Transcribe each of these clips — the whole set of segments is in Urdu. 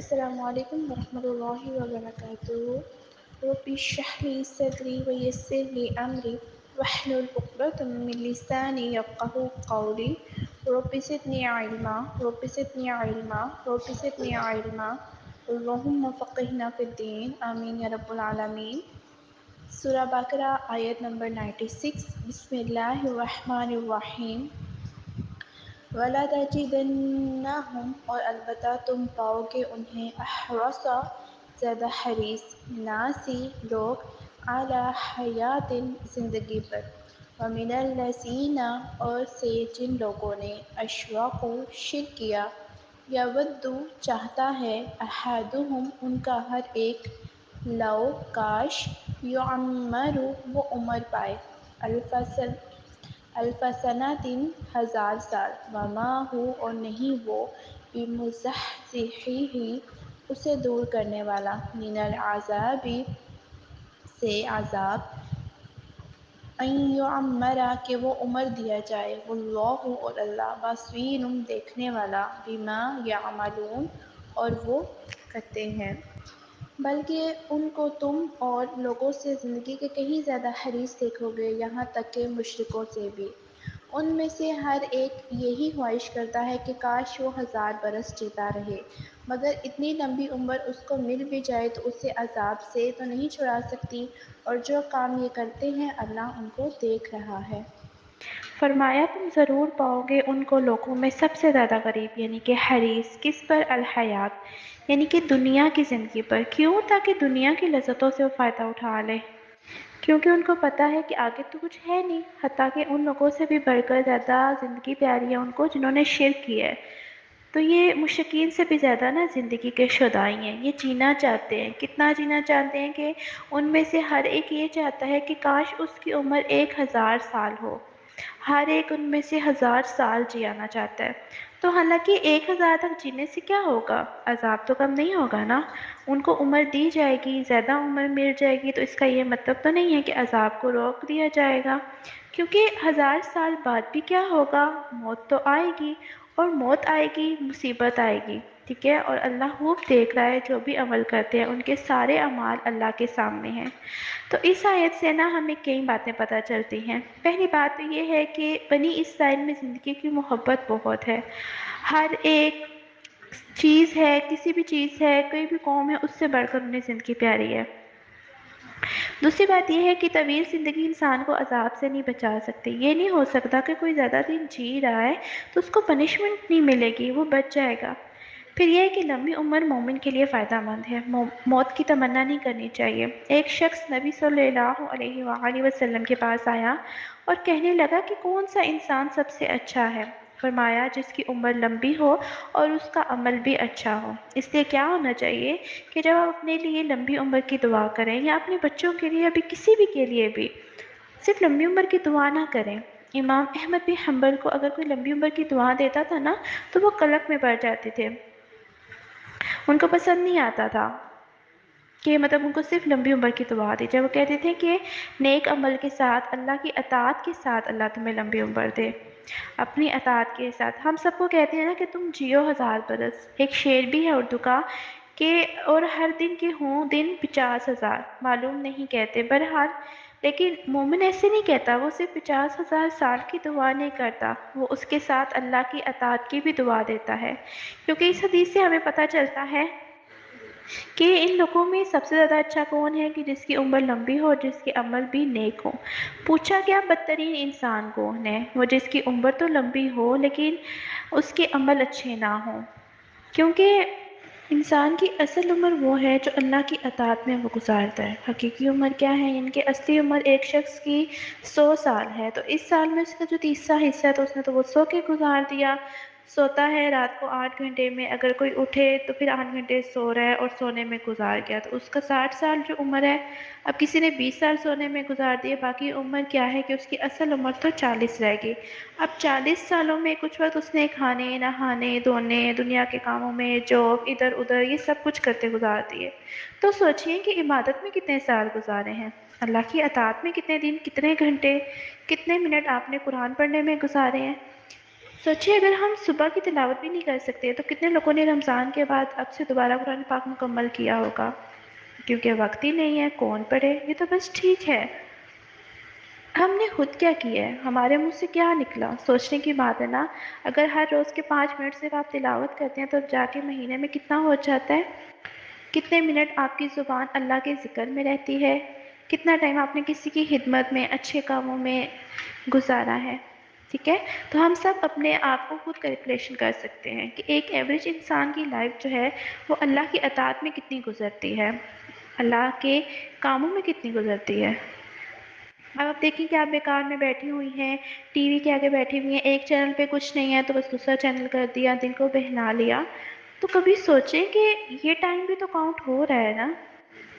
السلام علیکم ورحمۃ اللہ وبرکاتہ۔ رب اشرح لي صدری ویسر لي امری واحلل عقدۃ من لسانی یفقهوا قولی۔ رب زدنی علما رب زدنی علما رب زدنی علما اللہم فقہنا فی الدین آمین یا رب العالمین۔ سورہ بقرہ آیت نمبر 96۔ بسم اللہ الرحمن الرحیم۔ وَلَتَجِدَنَّهُمْ اور البتہ تم پاؤ گے انہیں احرص زیادہ حریص ناسی لوگ علی حیات زندگی پر وَمِنَ الَّذِینَ اور سے جن لوگوں نے اشرکوا شرک کیا یود چاہتا ہے احدہم ان کا ہر ایک لو کاش یعمر وہ عمر پائے الف سنۃ ہزار سال وما ہو اور نہیں وہ بمزحزحہ اسے دور کرنے والا من العذاب سے عذاب ان یعمر کہ وہ عمر دیا جائے واللہ اور اللہ بصیر دیکھنے والا بما یعملون اور وہ کرتے ہیں۔ بلکہ ان کو تم اور لوگوں سے زندگی کے کہیں زیادہ حریص دیکھو گے، یہاں تک کہ مشرکوں سے بھی۔ ان میں سے ہر ایک یہی خواہش کرتا ہے کہ کاش وہ 1000 برس جیتا رہے، مگر اتنی لمبی عمر اس کو مل بھی جائے تو اسے عذاب سے تو نہیں چھڑا سکتی، اور جو کام یہ کرتے ہیں اللہ ان کو دیکھ رہا ہے۔ فرمایا تم ضرور پاؤ گے ان کو لوگوں میں سب سے زیادہ غریب یعنی کہ حریص کس پر الحیات یعنی کہ دنیا کی زندگی پر۔ کیوں؟ تاکہ دنیا کی لذتوں سے وہ فائدہ اٹھا لے، کیونکہ ان کو پتہ ہے کہ آگے تو کچھ ہے نہیں، حتیٰ کہ ان لوگوں سے بھی بڑھ کر زیادہ زندگی پیاری ہے ان کو جنہوں نے شرک کیا ہے۔ تو یہ مشرکین سے بھی زیادہ نا زندگی کے شدائی ہیں، یہ جینا چاہتے ہیں، کتنا جینا چاہتے ہیں کہ ان میں سے ہر ایک یہ چاہتا ہے کہ کاش اس کی عمر 1000 سال ہو، ہر ایک ان میں سے 1000 سال جیانا چاہتا ہے۔ تو حالانکہ 1000 تک جینے سے کیا ہوگا؟ عذاب تو کم نہیں ہوگا نا، ان کو عمر دی جائے گی، زیادہ عمر مل جائے گی، تو اس کا یہ مطلب تو نہیں ہے کہ عذاب کو روک دیا جائے گا، کیونکہ 1000 سال بعد بھی کیا ہوگا؟ موت تو آئے گی، اور موت آئے گی، مصیبت آئے گی، ٹھیک ہے؟ اور اللہ خوب دیکھ رہا ہے جو بھی عمل کرتے ہیں، ان کے سارے اعمال اللہ کے سامنے ہیں۔ تو اس آیت سے نا ہمیں کئی باتیں پتہ چلتی ہیں۔ پہلی بات تو یہ ہے کہ بنی اسرائیل میں زندگی کی محبت بہت ہے، ہر ایک چیز ہے، کسی بھی چیز ہے، کوئی بھی قوم ہے، اس سے بڑھ کر انہیں زندگی پیاری ہے۔ دوسری بات یہ ہے کہ طویل زندگی انسان کو عذاب سے نہیں بچا سکتی، یہ نہیں ہو سکتا کہ کوئی زیادہ دن جی رہا ہے تو اس کو پنشمنٹ نہیں ملے گی، وہ بچ جائے گا۔ پھر یہ ہے کہ لمبی عمر مومن کے لیے فائدہ مند ہے، موت کی تمنا نہیں کرنی چاہیے۔ ایک شخص نبی صلی اللہ علیہ وآلہ وسلم کے پاس آیا اور کہنے لگا کہ کون سا انسان سب سے اچھا ہے؟ فرمایا جس کی عمر لمبی ہو اور اس کا عمل بھی اچھا ہو۔ اس لیے کیا ہونا چاہیے کہ جب آپ اپنے لیے لمبی عمر کی دعا کریں یا اپنے بچوں کے لیے یا بھی کسی بھی کے لیے بھی صرف لمبی عمر کی دعا نہ کریں۔ امام احمد بن حنبل کو اگر کوئی لمبی عمر کی دعا دیتا تھا نا تو وہ قلق میں پڑ جاتے تھے، ان کو پسند نہیں آتا تھا کہ مطلب ان کو صرف لمبی عمر کی دعا دی جائے۔ وہ کہتے تھے کہ نیک عمل کے ساتھ، اللہ کی اطاعت کے ساتھ اللہ تمہیں لمبی عمر دے، اپنی اطاعت کے ساتھ۔ ہم سب کو کہتے ہیں نا کہ تم جیو 1000 برس، ایک شعر بھی ہے اردو کا کہ اور ہر دن کے ہوں دن 50,000، معلوم نہیں کہتے بہرحال، لیکن مومن ایسے نہیں کہتا، وہ صرف 50,000 سال کی دعا نہیں کرتا، وہ اس کے ساتھ اللہ کی اطاعت کی بھی دعا دیتا ہے، کیونکہ اس حدیث سے ہمیں پتہ چلتا ہے کہ ان لوگوں میں سب سے زیادہ اچھا کون ہے کہ جس کی عمر لمبی ہو اور جس کے عمل بھی نیک ہو۔ پوچھا گیا بدترین انسان کون ہے؟ وہ جس کی عمر تو لمبی ہو لیکن اس کے عمل اچھے نہ ہوں، کیونکہ انسان کی اصل عمر وہ ہے جو اللہ کی اطاعت میں وہ گزارتا ہے۔ حقیقی عمر کیا ہے؟ ان کے اصلی عمر ایک شخص کی 100 سال ہے، تو اس سال میں اس کا جو تیسرا حصہ ہے تو اس نے تو وہ سو کے گزار دیا، سوتا ہے رات کو 8 گھنٹے میں، اگر کوئی اٹھے تو پھر 8 گھنٹے سو رہا ہے اور سونے میں گزار گیا، تو اس کا 60 سال جو عمر ہے۔ اب کسی نے 20 سال سونے میں گزار دیے، باقی عمر کیا ہے کہ اس کی اصل عمر تو 40 رہ گئی۔ اب 40 سالوں میں کچھ وقت اس نے کھانے نہانے دھونے دنیا کے کاموں میں جاب ادھر ادھر یہ سب کچھ کرتے گزار دیے، تو سوچئے کہ عبادت میں کتنے سال گزارے ہیں، اللہ کی اطاعت میں کتنے دن، کتنے گھنٹے، کتنے منٹ آپ نے قرآن پڑھنے میں گزارے ہیں۔ سوچیے اگر ہم صبح کی تلاوت بھی نہیں کر سکتے تو کتنے لوگوں نے رمضان کے بعد اب سے دوبارہ قرآن پاک مکمل کیا ہوگا، کیونکہ وقت ہی نہیں ہے، کون پڑھے؟ یہ تو بس ٹھیک ہے، ہم نے خود کیا کیا ہے، ہمارے منہ سے کیا نکلا؟ سوچنے کی بات ہے نا۔ اگر ہر روز کے 5 منٹ صرف آپ تلاوت کرتے ہیں تو جا کے مہینے میں کتنا ہو جاتا ہے؟ کتنے منٹ آپ کی زبان اللہ کے ذکر میں رہتی ہے؟ کتنا ٹائم آپ نے کسی کی خدمت میں، اچھے کاموں میں گزارا ہے؟ ٹھیک ہے، تو ہم سب اپنے آپ کو خود کیلکولیشن کر سکتے ہیں کہ ایک ایوریج انسان کی لائف جو ہے وہ اللہ کی اطاعت میں کتنی گزرتی ہے، اللہ کے کاموں میں کتنی گزرتی ہے۔ اب آپ دیکھیں کہ آپ بیکار میں بیٹھی ہوئی ہیں، ٹی وی کے آگے بیٹھی ہوئی ہیں، ایک چینل پہ کچھ نہیں ہے تو بس دوسرا چینل کر دیا، دل کو بہلا لیا، تو کبھی سوچیں کہ یہ ٹائم بھی تو کاؤنٹ ہو رہا ہے نا،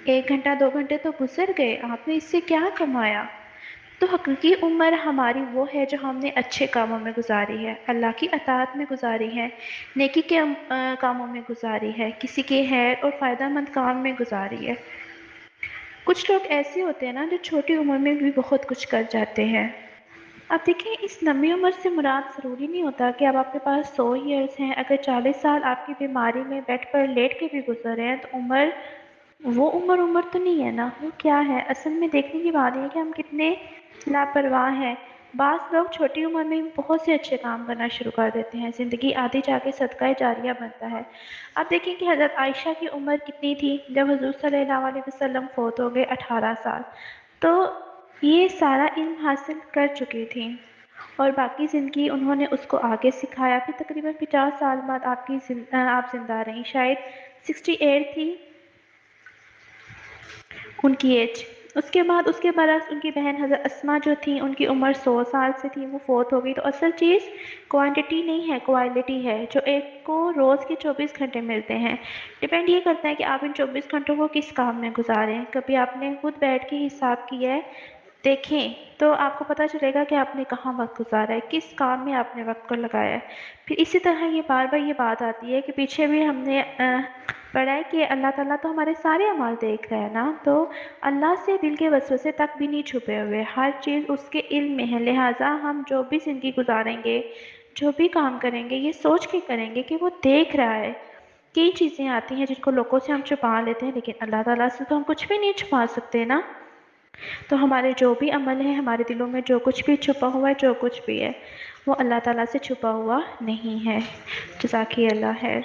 1 گھنٹہ 2 گھنٹے تو گزر گئے، آپ نے اس سے کیا کمایا؟ تو حقیقی عمر ہماری وہ ہے جو ہم نے اچھے کاموں میں گزاری ہے، اللہ کی اطاعت میں گزاری ہے، نیکی کے کاموں میں گزاری ہے، کسی کے خیر اور فائدہ مند کام میں گزاری ہے۔ کچھ لوگ ایسے ہوتے ہیں نا جو چھوٹی عمر میں بھی بہت کچھ کر جاتے ہیں۔ اب دیکھیں اس لمبی عمر سے مراد ضروری نہیں ہوتا کہ اب آپ کے پاس 100 ایئرز ہیں، اگر 40 سال آپ کی بیماری میں بیڈ پر لیٹ کے بھی گزر رہے ہیں تو وہ عمر تو نہیں ہے نا، وہ کیا ہے؟ اصل میں دیکھنے کی بات یہ ہے کہ ہم کتنے لاپرواہ ہیں۔ بعض لوگ چھوٹی عمر میں بہت سے اچھے کام کرنا شروع کر دیتے ہیں، زندگی آدھی جا کے صدقہ جاریہ بنتا ہے۔ اب دیکھیں کہ حضرت عائشہ کی عمر کتنی تھی جب حضور صلی اللہ علیہ وسلم فوت ہو گئے؟ 18 سال، تو یہ سارا علم حاصل کر چکی تھیں اور باقی زندگی انہوں نے اس کو آگے سکھایا، پھر تقریباً 50 سال بعد آپ زندہ رہیں، شاید 68 تھی ان کی ایج۔ اس کے بعد اس کے برعکس ان کی بہن حضرت اسما جو تھیں ان کی عمر 100 سال سے تھی، وہ فوت ہو گئی۔ تو اصل چیز کوانٹٹی نہیں ہے، کوالٹی ہے، جو ایک کو روز کے 24 گھنٹے ملتے ہیں۔ ڈیپینڈ یہ کرتا ہے کہ آپ ان 24 گھنٹوں کو کس کام میں گزاریں۔ کبھی آپ نے خود بیٹھ کے حساب کیا ہے؟ دیکھیں تو آپ کو پتہ چلے گا کہ آپ نے کہاں وقت گزارا ہے، کس کام میں آپ نے وقت کو لگایا ہے۔ پھر اسی طرح یہ بار بار یہ بات آتی ہے کہ پیچھے بھی ہم نے پڑھا ہے کہ اللہ تعالیٰ تو ہمارے سارے اعمال دیکھ رہا ہے نا، تو اللہ سے دل کے وسوسے تک بھی نہیں چھپے ہوئے، ہر چیز اس کے علم میں ہے، لہٰذا ہم جو بھی زندگی گزاریں گے، جو بھی کام کریں گے، یہ سوچ کے کریں گے کہ وہ دیکھ رہا ہے۔ کئی چیزیں آتی ہیں جن کو لوگوں سے ہم چھپا لیتے ہیں، لیکن اللہ تعالیٰ سے تو ہم کچھ بھی نہیں چھپا سکتے نا۔ تو ہمارے جو بھی عمل ہیں، ہمارے دلوں میں جو کچھ بھی چھپا ہوا ہے، جو کچھ بھی ہے، وہ اللہ تعالیٰ سے چھپا ہوا نہیں ہے۔ جزاک اللہ خیر۔